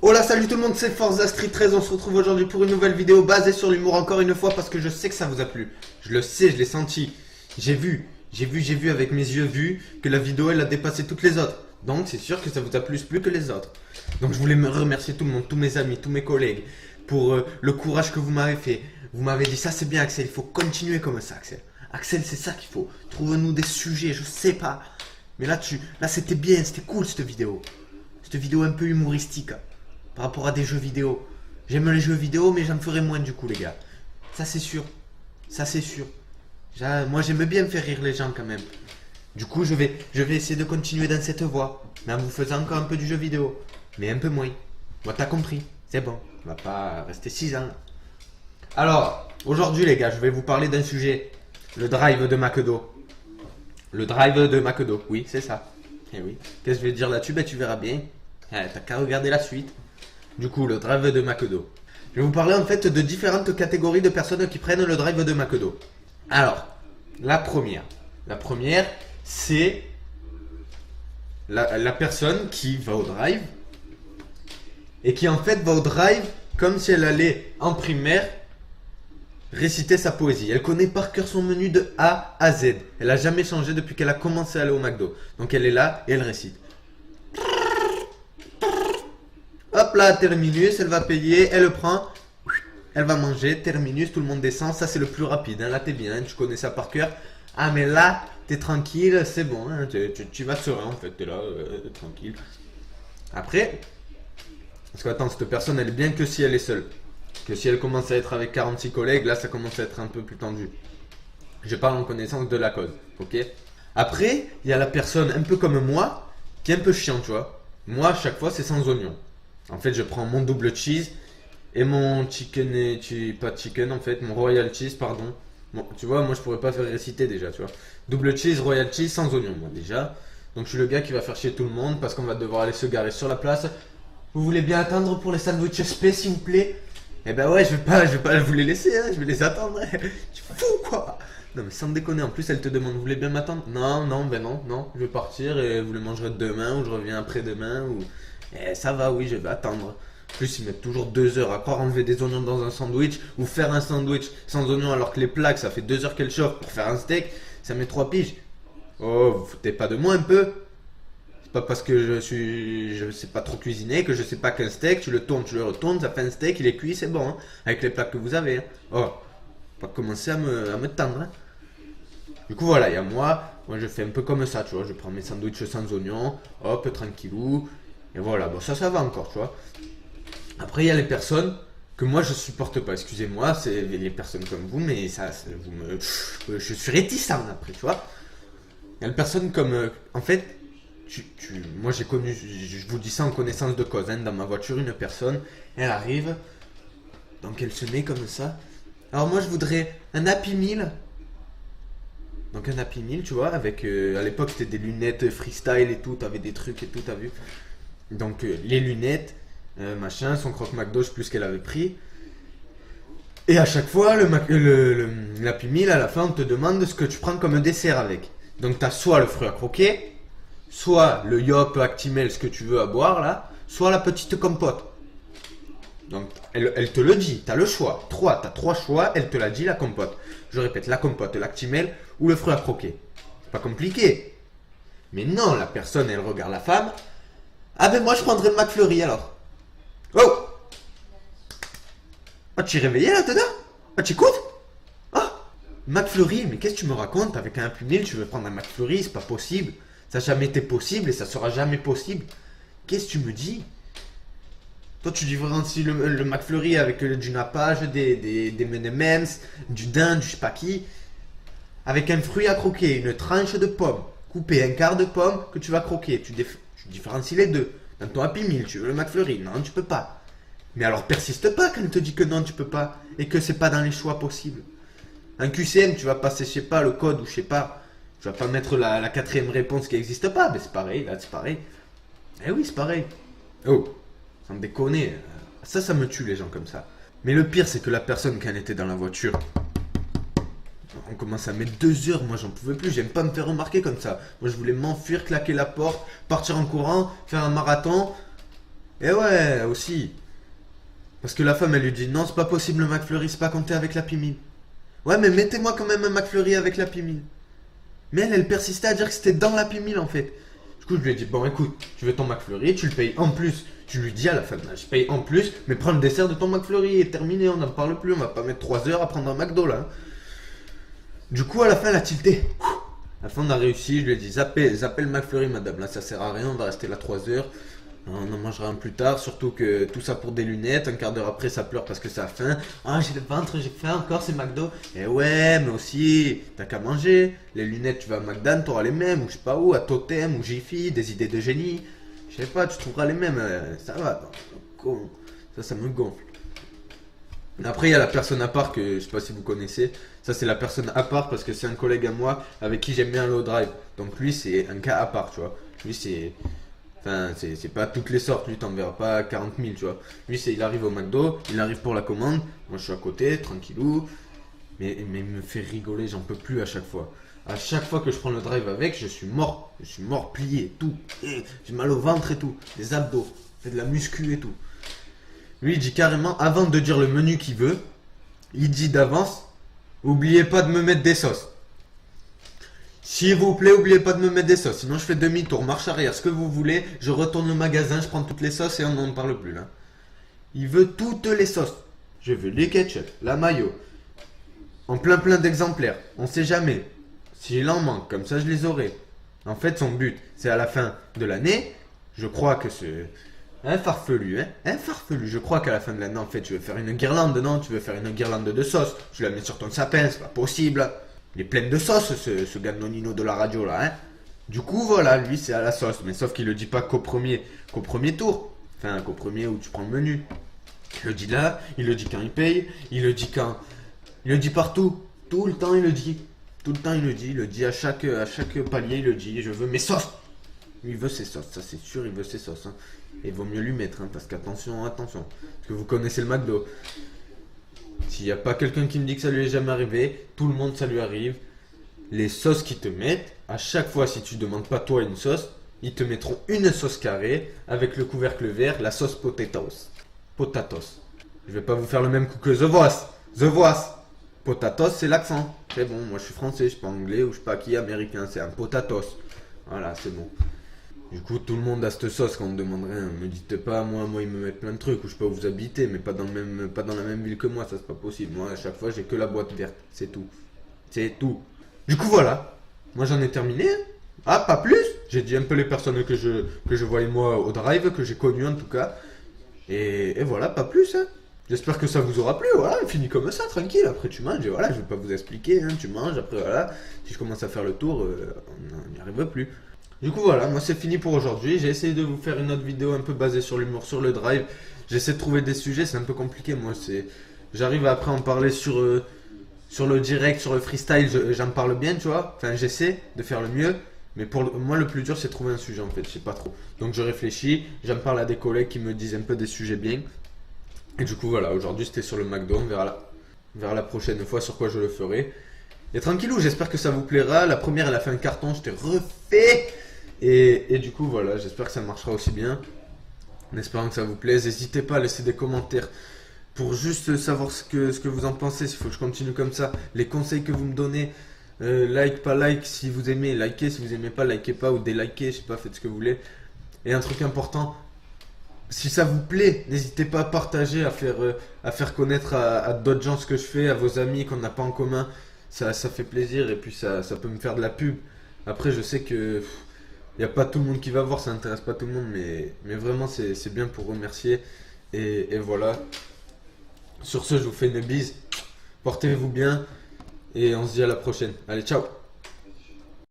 Hola, salut tout le monde, c'est Forza Street 13. On se retrouve aujourd'hui pour une nouvelle vidéo basée sur l'humour encore une fois parce que je sais que ça vous a plu. Je le sais, je l'ai senti. J'ai vu avec mes yeux que la vidéo elle a dépassé toutes les autres. Donc c'est sûr que ça vous a plus plu que les autres. Donc je voulais me remercier tout le monde, tous mes amis, tous mes collègues pour le courage que vous m'avez fait. Vous m'avez dit ça c'est bien Axel, il faut continuer comme ça Axel. Axel c'est ça qu'il faut. Trouve-nous des sujets, je sais pas. Mais là c'était bien, c'était cool cette vidéo. Cette vidéo un peu humoristique. Par rapport à des jeux vidéo. J'aime les jeux vidéo, mais j'en ferai moins du coup, les gars. Ça, c'est sûr. Ça, c'est sûr. Moi, j'aime bien me faire rire les gens quand même. Du coup, je vais essayer de continuer dans cette voie. Mais en vous faisant encore un peu du jeu vidéo. Mais un peu moins. Moi, t'as compris. C'est bon. On va pas rester 6 ans. Alors, aujourd'hui, les gars, je vais vous parler d'un sujet. Le drive de McDo. Le drive de McDo. Oui, c'est ça. Eh oui. Qu'est-ce que je vais dire là-dessus? Ben, tu verras bien. T'as qu'à regarder la suite. Du coup, le drive de McDo. Je vais vous parler en fait de différentes catégories de personnes qui prennent le drive de McDo. Alors, la première, c'est la personne qui va au drive et qui en fait va au drive comme si elle allait en primaire réciter sa poésie. Elle connaît par cœur son menu de A à Z. Elle n'a jamais changé depuis qu'elle a commencé à aller au McDo. Donc elle est là et elle récite. Hop là, terminus, elle va payer, elle le prend, elle va manger, terminus, tout le monde descend, ça c'est le plus rapide, hein. Là t'es bien, tu connais ça par cœur. Ah mais là, t'es tranquille, c'est bon, hein. Tu vas serein en fait, t'es là, tranquille. Après, parce que attends, cette personne elle est bien que si elle est seule. Que si elle commence à être avec 46 collègues, là ça commence à être un peu plus tendu. Je parle en connaissance de la cause, ok? Après, il y a la personne un peu comme moi, qui est un peu chiant, tu vois. Moi, à chaque fois, c'est sans oignon. En fait, je prends mon double cheese et mon chicken pas chicken en fait, mon royal cheese, pardon. Bon, tu vois, moi je pourrais pas faire réciter déjà, tu vois. Double cheese, royal cheese sans oignon, moi déjà. Donc je suis le gars qui va faire chier tout le monde parce qu'on va devoir aller se garer sur la place. Vous voulez bien attendre pour les sandwichs SP s'il vous plaît? Eh ben ouais, je vais pas vous les laisser, hein, je vais les attendre. Tu fous quoi? Non mais sans déconner, en plus elle te demande, vous voulez bien m'attendre? Non, je vais partir et vous les mangerez demain ou je reviens après-demain ou... Eh, ça va, oui, je vais attendre. En plus, ils mettent toujours 2 heures à croire enlever des oignons dans un sandwich ou faire un sandwich sans oignons alors que les plaques, ça fait 2 heures qu'elles chauffent pour faire un steak. Ça met 3 piges. Oh, vous foutez pas de moi un peu? C'est pas parce que je sais pas trop cuisiner que je sais pas qu'un steak, tu le tournes, tu le retournes, ça fait un steak, il est cuit, c'est bon, hein, avec les plaques que vous avez. Hein. Oh, pas commencer à me tendre. Hein. Du coup, voilà, il y a moi je fais un peu comme ça, tu vois. Je prends mes sandwichs sans oignons, hop, tranquillou. Et voilà, bon ça va encore, tu vois. Après, il y a les personnes que moi je supporte pas. Excusez-moi, c'est les personnes comme vous, mais je suis réticent après, tu vois. Il y a les personnes comme, en fait, moi j'ai connu, je vous dis ça en connaissance de cause. Hein, dans ma voiture, une personne, elle arrive, donc elle se met comme ça. Alors moi je voudrais un Happy Meal. Donc un Happy Meal, tu vois, avec, à l'époque c'était des lunettes freestyle et tout, t'avais des trucs et tout, t'as vu. Donc les lunettes, machin, son croque McDo, je sais plus ce qu'elle avait pris. Et à chaque fois, l'Happy Meal, à la fin, on te demande ce que tu prends comme dessert avec. Donc tu as soit le fruit à croquer, soit le Yop Actimel, ce que tu veux à boire là, soit la petite compote. Donc elle te le dit, tu as le choix. Tu as 3 choix, elle te l'a dit la compote. Je répète, la compote, l'Actimel ou le fruit à croquer. C'est pas compliqué. Mais non, la personne, elle regarde la femme. Ah ben moi je prendrais le McFlurry alors. Oh! Ah tu es réveillé là-dedans? Ah tu écoutes? Ah! McFlurry, mais qu'est-ce que tu me racontes? Avec un Happy Meal, tu veux prendre un McFlurry, c'est pas possible. Ça n'a jamais été possible et ça sera jamais possible. Qu'est-ce que tu me dis? Toi tu différencies le McFlurry avec du nappage, des M&M's, du daim, du je sais pas qui. Avec un fruit à croquer, une tranche de pomme. Couper un quart de pomme que tu vas croquer. Tu différencies les deux. Dans ton Happy Meal, tu veux le McFlurry? Non, tu peux pas. Mais alors persiste pas quand elle te dit que non, tu peux pas. Et que c'est pas dans les choix possibles. Un QCM, tu vas passer, je sais pas, le code ou je sais pas. Tu vas pas mettre la 4ème réponse qui n'existe pas. Mais c'est pareil, là, c'est pareil. Eh oui, c'est pareil. Oh, sans déconner. Ça me tue les gens comme ça. Mais le pire, c'est que la personne, quand elle était dans la voiture, on commence à mettre 2 heures, moi j'en pouvais plus, j'aime pas me faire remarquer comme ça. Moi je voulais m'enfuir, claquer la porte, partir en courant, faire un marathon. Et ouais, aussi. Parce que la femme, elle lui dit, non, c'est pas possible, le McFlurry, c'est pas compté avec l'Happy Meal. Ouais, mais mettez-moi quand même un McFlurry avec l'Happy Meal. Mais elle persistait à dire que c'était dans l'Happy Meal en fait. Du coup, je lui ai dit, bon, écoute, tu veux ton McFlurry, tu le payes en plus. Je lui dis à la femme, je paye en plus, mais prends le dessert de ton McFlurry et terminé, on n'en parle plus, on va pas mettre 3 heures à prendre un McDo là. Du coup, à la fin, elle a tilté. À la fin, on a réussi, je lui ai dit, zappez le McFlurry, madame, là, ça sert à rien, on va rester là 3 heures. On en mangera un plus tard, surtout que tout ça pour des lunettes. Un quart d'heure après, ça pleure parce que ça a faim. Ah, j'ai le ventre, j'ai faim encore, c'est McDo. Eh ouais, mais aussi, t'as qu'à manger. Les lunettes, tu vas à McDonald's, t'auras les mêmes, ou je sais pas où, à Totem, ou Jiffy, des idées de génie. Je sais pas, tu trouveras les mêmes. Ça va, con. Ça me gonfle. Après, il y a la personne à part que je sais pas si vous connaissez. Ça, c'est la personne à part parce que c'est un collègue à moi avec qui j'aime bien le haut drive. Donc lui, c'est un cas à part, tu vois. Lui, c'est. Enfin, c'est pas toutes les sortes, lui t'en verras pas 40 000, tu vois. Lui, il arrive au McDo, il arrive pour la commande, moi je suis à côté, tranquillou. Mais il me fait rigoler, j'en peux plus à chaque fois. À chaque fois que je prends le drive avec, je suis mort, plié, tout. J'ai mal au ventre et tout, des abdos, fait de la muscu et tout. Lui, il dit carrément, avant de dire le menu qu'il veut, il dit d'avance, oubliez pas de me mettre des sauces. S'il vous plaît, oubliez pas de me mettre des sauces. Sinon, je fais demi-tour, marche arrière, ce que vous voulez. Je retourne au magasin, je prends toutes les sauces et on n'en parle plus là. Il veut toutes les sauces. Je veux les ketchup, la mayo. En plein d'exemplaires. On sait jamais. S'il en manque, comme ça je les aurai. En fait, son but, c'est à la fin de l'année. Je crois que c'est un farfelu, hein. Un farfelu. Je crois qu'à la fin de l'année, en fait, tu veux faire une guirlande, non? Tu veux faire une guirlande de sauce. Tu la mets sur ton sapin, c'est pas possible. Il est plein de sauce, ce gars de Nonino de la radio là, hein. Du coup, voilà, lui c'est à la sauce. Mais sauf qu'il le dit pas qu'au premier tour. Enfin, qu'au premier où tu prends le menu. Il le dit là, il le dit quand il paye, il le dit quand. Il le dit partout. Tout le temps il le dit. Tout le temps il le dit à chaque palier, il le dit, je veux mes sauces. Lui, il veut ses sauces, ça c'est sûr, il veut ses sauces. Hein. Et il vaut mieux lui mettre, hein, parce qu'attention. Parce que vous connaissez le McDo. S'il n'y a pas quelqu'un qui me dit que ça lui est jamais arrivé, tout le monde ça lui arrive. Les sauces qu'ils te mettent, à chaque fois si tu demandes pas toi une sauce, ils te mettront une sauce carrée avec le couvercle vert, la sauce potatoes. Potatoes. Je vais pas vous faire le même coup que The Voice. The Voice. Potatoes c'est l'accent. C'est bon, moi je suis français, je suis pas anglais ou je sais pas qui américain, c'est un potatoes. Voilà, c'est bon. Du coup, tout le monde a cette sauce quand on me demanderait. Me dites pas, moi, ils me mettent plein de trucs où je peux vous habiter, mais pas dans la même ville que moi, ça c'est pas possible. Moi, à chaque fois, j'ai que la boîte verte, c'est tout. C'est tout. Du coup, voilà. Moi, j'en ai terminé. Ah, pas plus. J'ai dit un peu les personnes que je voyais moi au drive, que j'ai connues en tout cas. Et voilà, pas plus. Hein. J'espère que ça vous aura plu. Voilà, fini comme ça, tranquille. Après, tu manges. Et voilà, je vais pas vous expliquer. Hein, tu manges. Après, voilà. Si je commence à faire le tour, on n'y arrive plus. Du coup voilà, moi c'est fini pour aujourd'hui. J'ai essayé de vous faire une autre vidéo un peu basée sur l'humour, sur le drive. J'essaie de trouver des sujets, c'est un peu compliqué. Moi j'arrive après à en parler sur le direct, sur le freestyle, j'en parle bien, tu vois. Enfin j'essaie de faire le mieux. Mais pour moi le plus dur c'est de trouver un sujet en fait, je sais pas trop. Donc je réfléchis, j'en parle à des collègues qui me disent un peu des sujets bien. Et du coup voilà, aujourd'hui c'était sur le McDo, on verra la prochaine fois sur quoi je le ferai. Et tranquillou, j'espère que ça vous plaira. La première elle a fait un carton, je t'ai refait. Et du coup voilà, j'espère que ça marchera aussi bien. En espérant que ça vous plaise. N'hésitez pas à laisser des commentaires pour juste savoir ce que vous en pensez. S'il faut que je continue comme ça. Les conseils que vous me donnez. Like, pas like. Si vous aimez, likez. Si vous aimez pas, likez pas ou délikez. Je sais pas, faites ce que vous voulez. Et un truc important. Si ça vous plaît, n'hésitez pas à partager, à faire connaître à d'autres gens ce que je fais, à vos amis qu'on n'a pas en commun. Ça fait plaisir et puis ça peut me faire de la pub. Après, je sais que il n'y a pas tout le monde qui va voir, ça n'intéresse pas tout le monde, mais vraiment c'est bien pour remercier. Et voilà. Sur ce, je vous fais une bise. Portez-vous bien et on se dit à la prochaine. Allez, ciao!